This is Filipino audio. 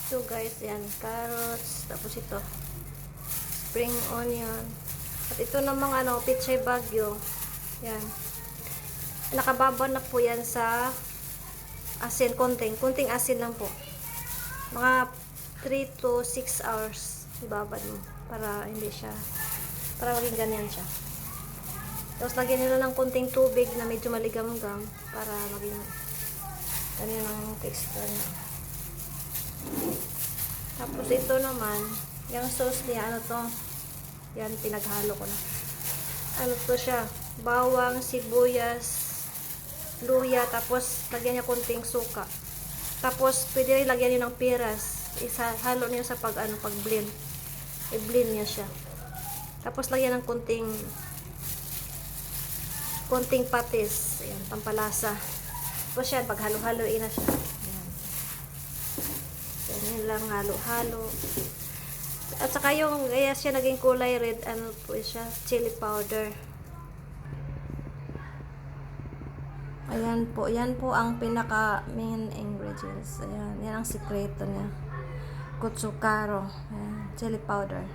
Ito guys, yan, carrots, tapos ito, spring onion. At ito namang ano, pechay bagyo. Yan. Nakababa na po yan sa asin, kunting asin lang po. Mga 3 to 6 hours ibabad mo para hindi siya, para maging ganyan siya. Tapos lagyan nila ng kunting tubig na medyo maligam-gam para maging ganyan ang texture niya. Tapos ito naman, yung sauce niya, ano to? Yan, pinaghalo ko na. Ano to siya? Bawang, sibuyas, luya, tapos lagyan niya kunting suka. Tapos pwede rin lagyan niyo ng peras. Halo niyo sa pag-blend. I-blend niya siya. Tapos lagyan ng kunting patis. Ayan, pampalasa. Tapos yan, paghalo-haloin na siya. Ayan. Ganyan lang, halo-halo. At saka yung, kaya siya naging kulay red, ano po siya, chili powder. Ayan po, yan po ang pinaka main ingredients. Ayan, yan ang sikreto niya. Kutsukaro, ayan, chili powder.